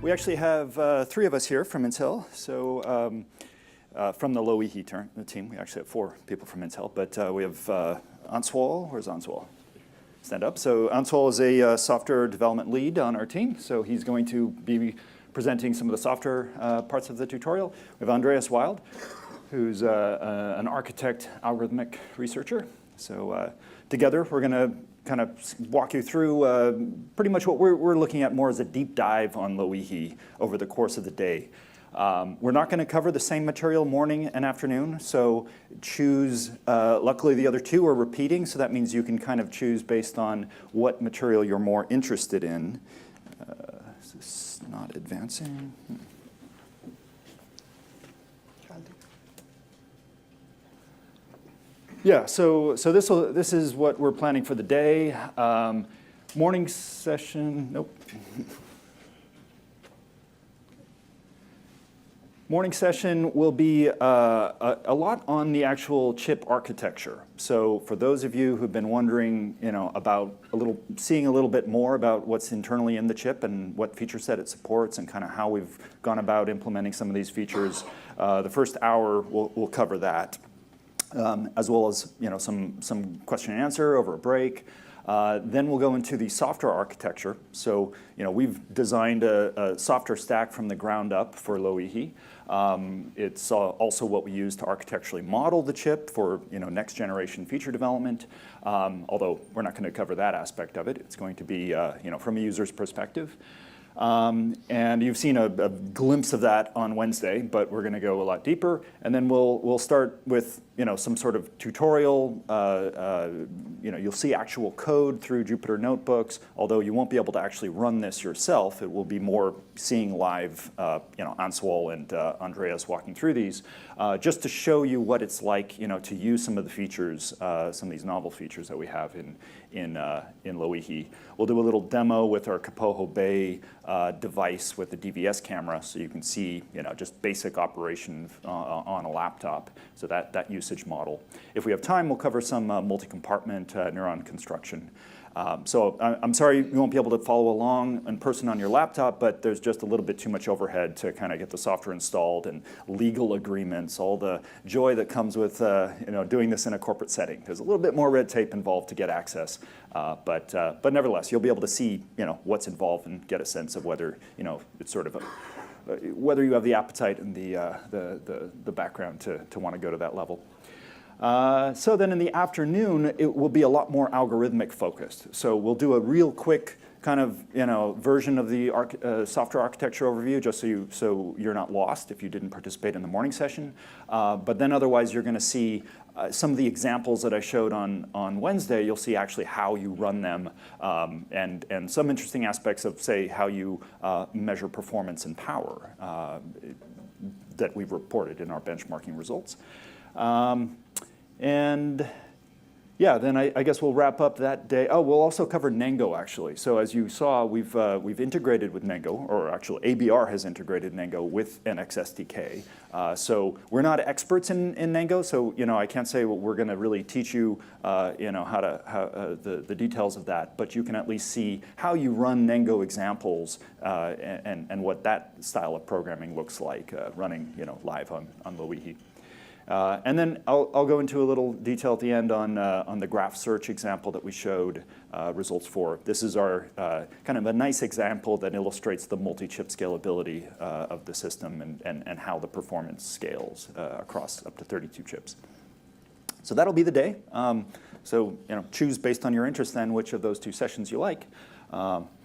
We actually have 3 of us here from Intel. So from the Loihi team, we actually have 4 people from Intel. But we have Answal. Where's Answal? Stand up. So Answal is a software development lead on our team. So he's going to be presenting some of the software parts of the tutorial. We have Andreas Wild, who's an architect, algorithmic researcher. So together, we're going to kind of walk you through pretty much what we're looking at more as a deep dive on Loihi over the course of the day. We're not going to cover the same material morning and afternoon, so choose, luckily the other 2 are repeating, so that means you can kind of choose based on what material you're more interested in. Is this not advancing? Yeah, so this is what we're planning for the day. Morning session, nope. Morning session will be a lot on the actual chip architecture. So for those of you who've been wondering, about seeing a little bit more about what's internally in the chip and what feature set it supports and kind of how we've gone about implementing some of these features, the first hour we'll cover that. As well as some question and answer over a break. Then we'll go into the software architecture. So we've designed a software stack from the ground up for Loihi. It's also what we use to architecturally model the chip for next generation feature development. Although we're not going to cover that aspect of it. It's going to be from a user's perspective. And you've seen a glimpse of that on Wednesday, but we're going to go a lot deeper. And then we'll start with some sort of tutorial. You'll see actual code through Jupyter Notebooks, although you won't be able to actually run this yourself. It will be more seeing live, Answal and Andreas walking through these, just to show you what it's like, to use some of the features, some of these novel features that we have in Loihi. We'll do a little demo with our Kapoho Bay device with the DVS camera, so you can see, just basic operation on a laptop. So that usage model. If we have time, we'll cover some multi-compartment neuron construction. So I'm sorry you won't be able to follow along in person on your laptop, but there's just a little bit too much overhead to kind of get the software installed and legal agreements, all the joy that comes with doing this in a corporate setting. There's a little bit more red tape involved to get access, but nevertheless, you'll be able to see what's involved and get a sense of whether it's sort of whether you have the appetite and the background to want to go to that level. So then in the afternoon, it will be a lot more algorithmic focused. So we'll do a real quick kind of version of the software architecture overview, just so you're not lost if you didn't participate in the morning session. But then otherwise, you're going to see some of the examples that I showed on Wednesday. You'll see actually how you run them and some interesting aspects of, say, how you measure performance and power that we've reported in our benchmarking results. And yeah, then I guess we'll wrap up that day. Oh, we'll also cover Nengo, actually. So as you saw, we've integrated with Nengo, or actually ABR has integrated Nengo with NX SDK. So we're not experts in Nengo, so I can't say we're going to really teach you how the details of that, but you can at least see how you run Nengo examples and what that style of programming looks like running live on Loihi. And then I'll go into a little detail at the end on the graph search example that we showed results for. This is our kind of a nice example that illustrates the multi-chip scalability of the system and how the performance scales across up to 32 chips. So that'll be the day. So choose based on your interest then which of those 2 sessions you like. Going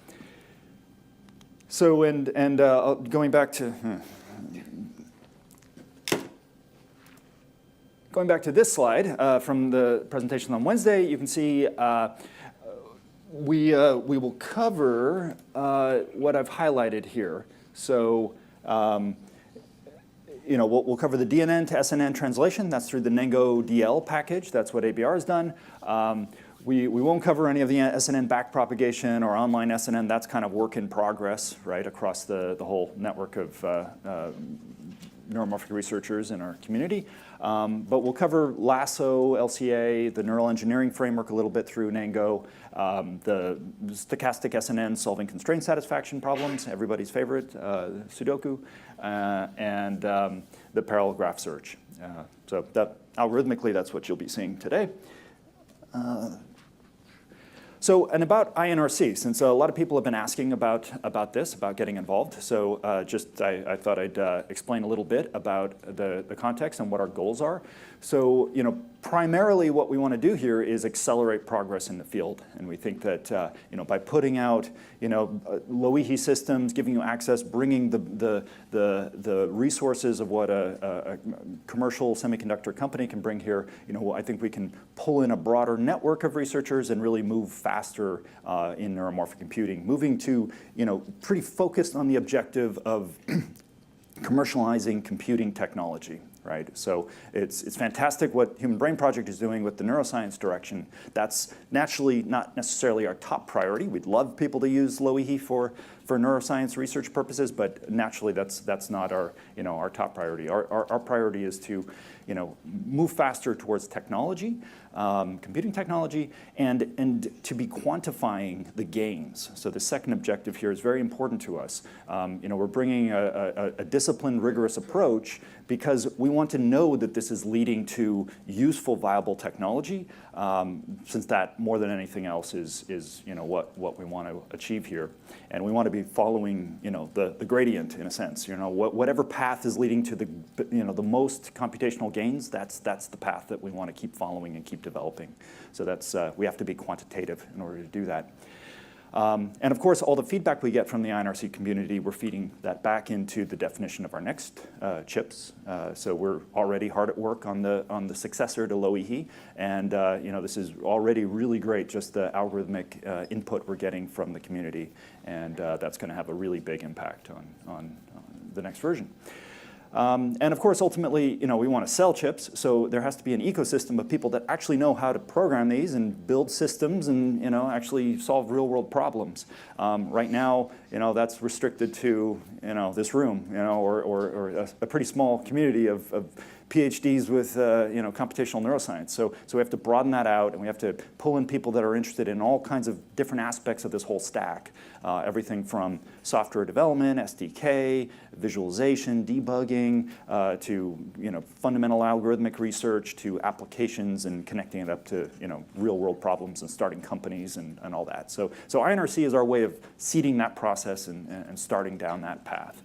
back to Going back to this slide from the presentation on Wednesday, you can see we will cover what I've highlighted here. So we'll cover the DNN to SNN translation. That's through the Nengo DL package. That's what ABR has done. We won't cover any of the SNN backpropagation or online SNN. That's kind of work in progress, right, across the whole network of neuromorphic researchers in our community. But we'll cover LASSO, LCA, the neural engineering framework a little bit through Nango, the stochastic SNN solving constraint satisfaction problems, everybody's favorite, Sudoku, and the parallel graph search. So that, algorithmically, that's what you'll be seeing today. So, and about INRC, since a lot of people have been asking about this, about getting involved. So I thought I'd explain a little bit about the context and what our goals are. So, primarily what we want to do here is accelerate progress in the field. And we think that, by putting out, Loihi Systems, giving you access, bringing the resources of what a commercial semiconductor company can bring here, I think we can pull in a broader network of researchers and really move faster in neuromorphic computing, moving to, pretty focused on the objective of commercializing computing technology. Right? So it's fantastic what Human Brain Project is doing with the neuroscience direction. That's naturally not necessarily our top priority. We'd love people to use Loihi for neuroscience research purposes, but naturally that's not our our top priority. Our priority is to move faster towards technology, computing technology, and to be quantifying the gains. So the second objective here is very important to us. We're bringing a disciplined, rigorous approach because we want to know that this is leading to useful, viable technology, since that, more than anything else, is what we want to achieve here. And we want to be following the gradient, in a sense. Whatever path is leading to the most computational gains, that's the path that we want to keep following and keep developing. So that's we have to be quantitative in order to do that. And of course, all the feedback we get from the INRC community, we're feeding that back into the definition of our next chips. So we're already hard at work on the successor to Loihi, and this is already really great, just the algorithmic input we're getting from the community, and that's going to have a really big impact on the next version. And of course, ultimately, we want to sell chips, so there has to be an ecosystem of people that actually know how to program these and build systems and actually solve real-world problems. Right now, that's restricted to this room, or a pretty small community of PhDs with computational neuroscience. So we have to broaden that out, and we have to pull in people that are interested in all kinds of different aspects of this whole stack. Everything from software development, SDK, visualization, debugging, to fundamental algorithmic research, to applications and connecting it up to real-world problems and starting companies and all that. So INRC is our way of seeding that process and starting down that path.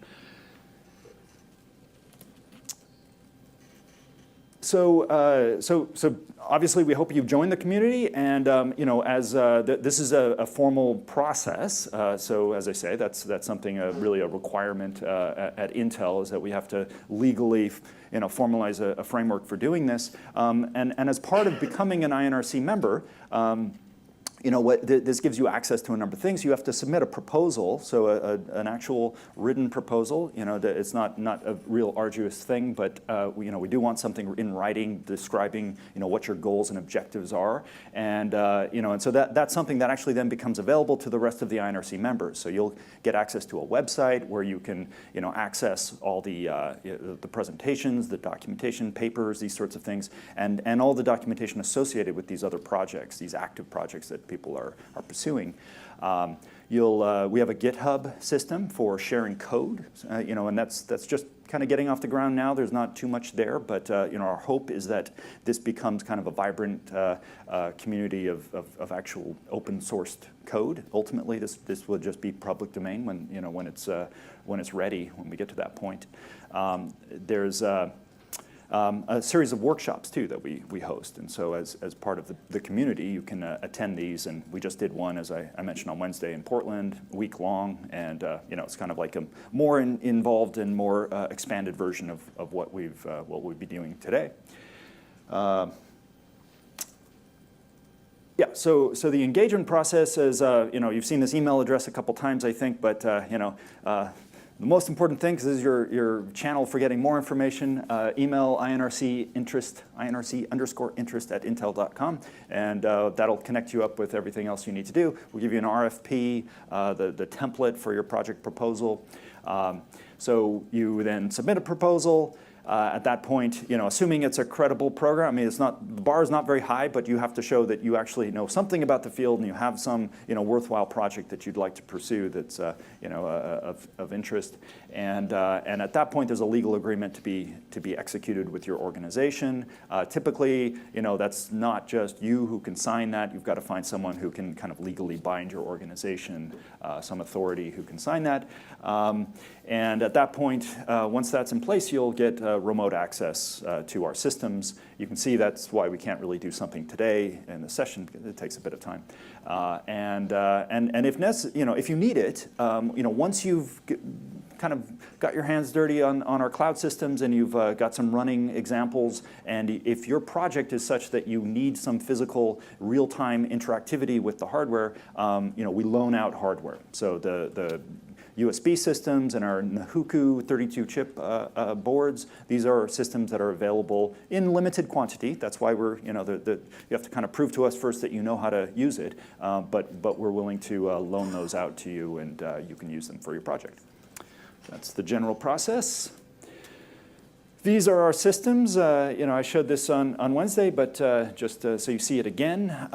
So obviously we hope you've joined the community, and this is a formal process. So as I say, that's something really a requirement at Intel, is that we have to legally formalize a framework for doing this. And as part of becoming an INRC member, this gives you access to a number of things. You have to submit a proposal, so an actual written proposal. It's not a real arduous thing, but we do want something in writing describing what your goals and objectives are, and and so that's something that actually then becomes available to the rest of the INRC members. So you'll get access to a website where you can access all the presentations, the documentation, papers, these sorts of things, and all the documentation associated with these other projects, these active projects that people are pursuing. We have a GitHub system for sharing code, and that's just kind of getting off the ground now. There's not too much there, but our hope is that this becomes kind of a vibrant community of actual open sourced code. Ultimately, this will just be public domain when it's ready, when we get to that point. There's a series of workshops too that we host, and so as part of the community, you can attend these. And we just did one, as I mentioned, on Wednesday in Portland, week long, and it's kind of like a more involved and more expanded version of what we'll be doing today. Yeah, so the engagement process is, you've seen this email address a couple times, I think, but the most important thing is your channel for getting more information. Email INRC_interest at intel.com, and that'll connect you up with everything else you need to do. We'll give you an RFP, the template for your project proposal. So you then submit a proposal. At that point, assuming it's a credible program, I mean, the bar is not very high, but you have to show that you actually know something about the field and you have some, worthwhile project that you'd like to pursue that's, of interest. And at that point, there's a legal agreement to be executed with your organization. Typically, that's not just you who can sign that. You've got to find someone who can kind of legally bind your organization, some authority who can sign that. And at that point, once that's in place, you'll get remote access to our systems. You can see that's why we can't really do something today in the session. It takes a bit of time. And if you need it, once you've kind of got your hands dirty on our cloud systems and you've got some running examples, and if your project is such that you need some physical real-time interactivity with the hardware, we loan out hardware. So the USB systems and our Nahuku 32-chip boards, these are systems that are available in limited quantity. That's why you have to kind of prove to us first that you know how to use it, but we're willing to loan those out to you, and you can use them for your project. That's the general process. These are our systems. I showed this on Wednesday, but just so you see it again.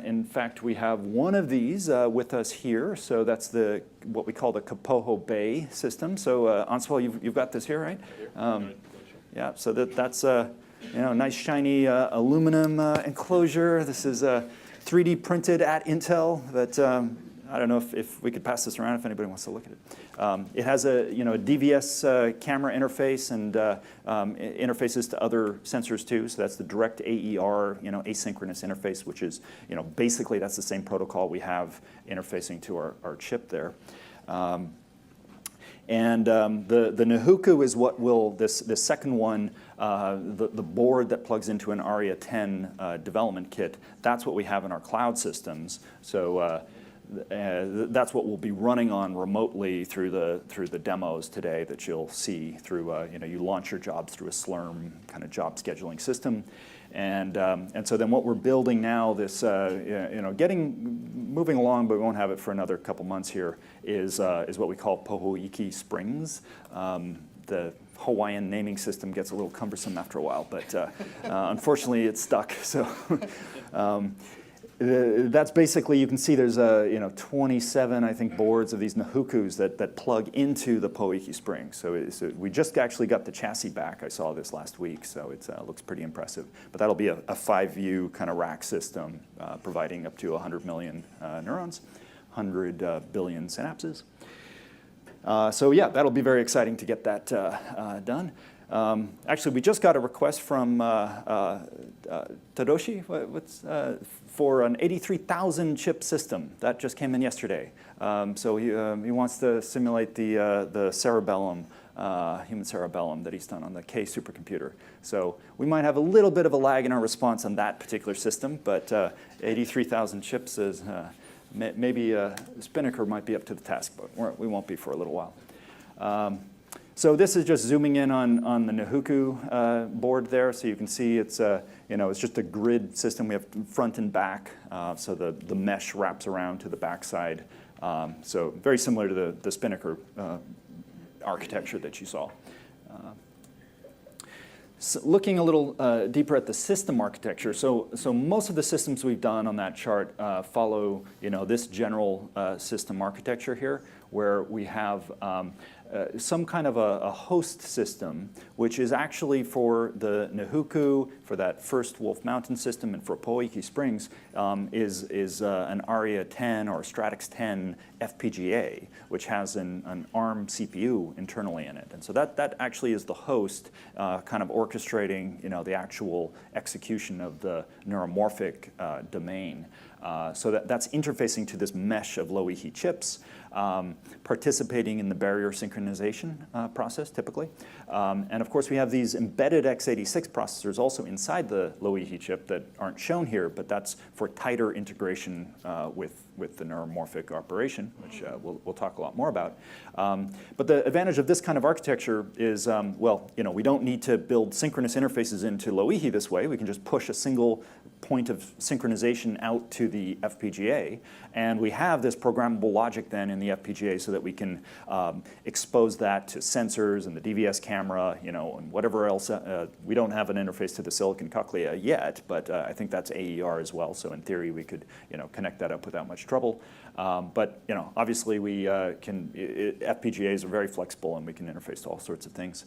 In fact, we have one of these with us here. So that's what we call the Kapoho Bay system. So Answell, you've got this here, right? Yeah. So that's nice shiny aluminum enclosure. This is 3D printed at Intel. But I don't know if we could pass this around if anybody wants to look at it. It has a DVS camera interface and interfaces to other sensors too. So that's the direct AER asynchronous interface, which is basically that's the same protocol we have interfacing to our chip there. The Nahuku is what will this second one, the board that plugs into an ARIA 10 development kit. That's what we have in our cloud systems. So. That's what we'll be running on remotely through the demos today that you'll see through you launch your jobs through a Slurm kind of job scheduling system, and so then what we're building now, this moving along, but we won't have it for another couple months here, is what we call Pohoiki Springs. The Hawaiian naming system gets a little cumbersome after a while, but unfortunately it's stuck. So. That's basically, you can see there's 27, I think, boards of these Nahukus that plug into the Pohoiki Spring. So we just actually got the chassis back. I saw this last week, so it looks pretty impressive. But that'll be a 5-view kind of rack system, providing up to 100 million neurons, 100 billion synapses. So yeah, that'll be very exciting to get that done. Actually, we just got a request from Tadoshi for an 83,000 chip system. That just came in yesterday. So he wants to simulate the cerebellum, human cerebellum that he's done on the K supercomputer. So we might have a little bit of a lag in our response on that particular system, but 83,000 chips is maybe Spinnaker might be up to the task, but we won't be for a little while. So this is just zooming in on the Nahuku board there. So you can see it's it's just a grid system. We have front and back. So the mesh wraps around to the backside. So very similar to the Spinnaker architecture that you saw. So looking a little deeper at the system architecture, so most of the systems we've done on that chart follow this general system architecture here, where we have some kind of a host system, which is actually for the Nahuku, for that first Wolf Mountain system, and for Pohoiki Springs, is an ARIA 10 or Stratix 10 FPGA, which has an ARM CPU internally in it. And so that actually is the host kind of orchestrating the actual execution of the neuromorphic domain. So that's interfacing to this mesh of Loihi chips, participating in the barrier synchronization process, typically. And of course, we have these embedded x86 processors also inside the Loihi chip that aren't shown here, but that's for tighter integration with the neuromorphic operation, which we'll talk a lot more about. But the advantage of this kind of architecture is, we don't need to build synchronous interfaces into Loihi this way. We can just push a single point of synchronization out to the FPGA, and we have this programmable logic then in the FPGA so that we can expose that to sensors and the DVS camera, you know, and whatever else. We don't have an interface to the silicon cochlea yet, but I think that's AER as well. So in theory, we could, you know, connect that up without much trouble. But you know, obviously we FPGAs are very flexible, and we can interface to all sorts of things.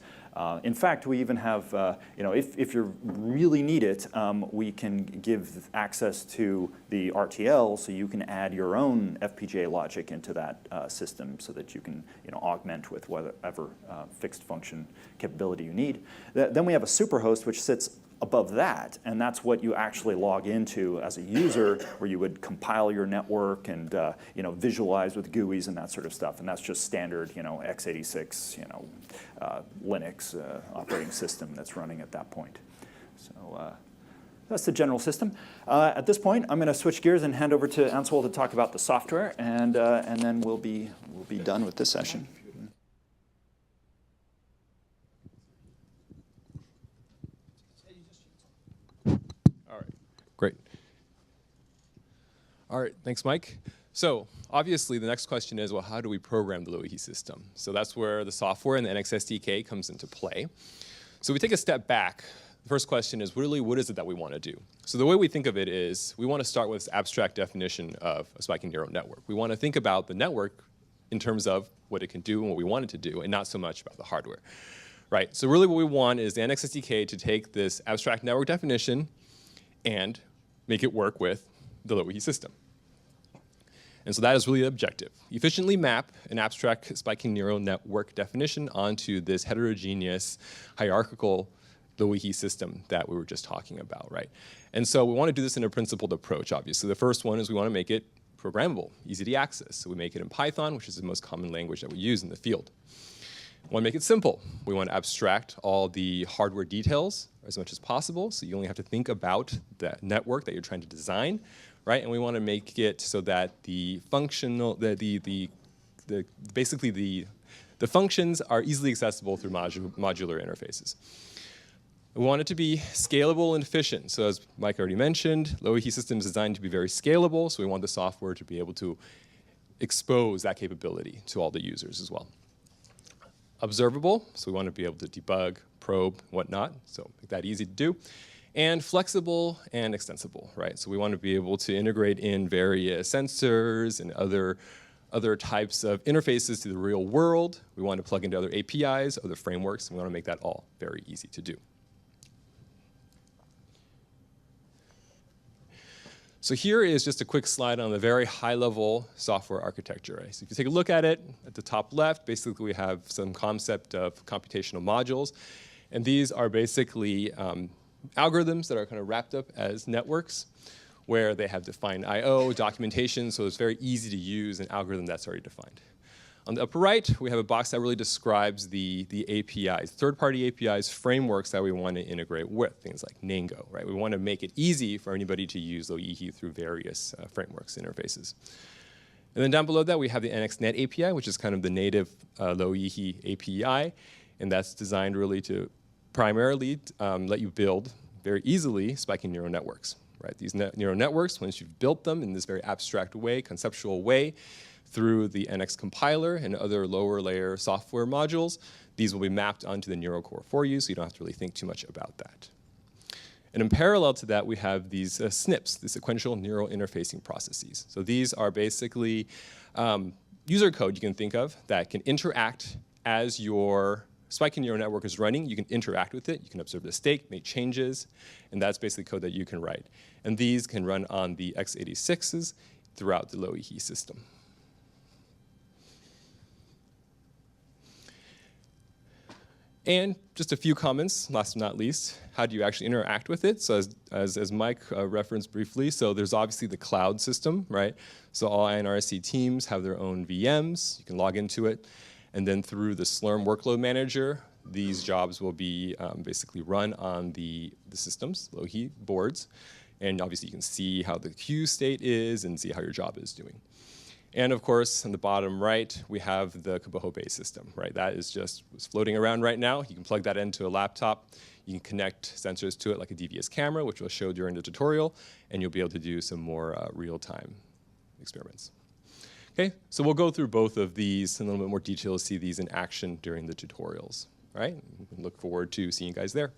In fact, we even have, you know, if you really need it, we can give access to the RTL, so you can add your own FPGA logic into that system, so that you can, you know, augment with whatever fixed function capability you need. Then we have a superhost, which sits above that, and that's what you actually log into as a user, where you would compile your network and you know, visualize with GUIs and that sort of stuff. And that's just standard, you know, x86, you know, Linux operating system that's running at that point. So that's the general system. At this point, I'm going to switch gears and hand over to Answol to talk about the software, and then we'll be done with this session. Great. All right, thanks, Mike. So obviously, the next question is, well, how do we program the Loihi system? So that's where the software and the NX SDK comes into play. So we take a step back. The first question is, really, what is it that we want to do? So the way we think of it is, we want to start with this abstract definition of a spiking neural network. We want to think about the network in terms of what it can do and what we want it to do, and not so much about the hardware. Right? So really what we want is the NX SDK to take this abstract network definition and make it work with the Loihi system. And so that is really the objective. Efficiently map an abstract spiking neural network definition onto this heterogeneous, hierarchical Loihi system that we were just talking about, right? And so we want to do this in a principled approach, obviously. The first one is we want to make it programmable, easy to access. So we make it in Python, which is the most common language that we use in the field. We want to make it simple. We want to abstract all the hardware details as much as possible, so you only have to think about the network that you're trying to design, right? And we want to make it so that the functional, basically the functions are easily accessible through modular interfaces. We want it to be scalable and efficient. So as Mike already mentioned, Loihi Systems is designed to be very scalable, so we want the software to be able to expose that capability to all the users as well. Observable, so we want to be able to debug, probe, whatnot, so make that easy to do. And flexible and extensible, right? So we want to be able to integrate in various sensors and other types of interfaces to the real world. We want to plug into other APIs, other frameworks, and we want to make that all very easy to do. So here is just a quick slide on the very high-level software architecture. Right? So if you take a look at it, at the top left, basically we have some concept of computational modules. And these are basically algorithms that are kind of wrapped up as networks, where they have defined I/O, documentation, so it's very easy to use an algorithm that's already defined. On the upper right, we have a box that really describes the APIs, third-party APIs, frameworks that we want to integrate with, things like Nango, right? We want to make it easy for anybody to use Loihi through various frameworks interfaces. And then down below that, we have the NXNet API, which is kind of the native Loihi API, and that's designed really to primarily let you build very easily spiking neural networks, right? These neural networks, once you've built them in this very abstract way, conceptual way, through the NX compiler and other lower layer software modules, these will be mapped onto the neural core for you, so you don't have to really think too much about that. And in parallel to that, we have these SNPs, the sequential neural interfacing processes. So these are basically user code you can think of that can interact as your spiking neural network is running. You can interact with it. You can observe the state, make changes, and that's basically code that you can write. And these can run on the x86s throughout the Loihi system. And just a few comments, last but not least, how do you actually interact with it? So as Mike referenced briefly, so there's obviously the cloud system, right? So all INRC teams have their own VMs. You can log into it. And then through the Slurm workload manager, these jobs will be basically run on the systems, Loihi boards. And obviously you can see how the queue state is and see how your job is doing. And of course, on the bottom right, we have the Kaboho-based system, right? That is just floating around right now. You can plug that into a laptop. You can connect sensors to it like a DVS camera, which we'll show during the tutorial, and you'll be able to do some more real-time experiments. Okay, so we'll go through both of these in a little bit more detail to see these in action during the tutorials. All right, look forward to seeing you guys there.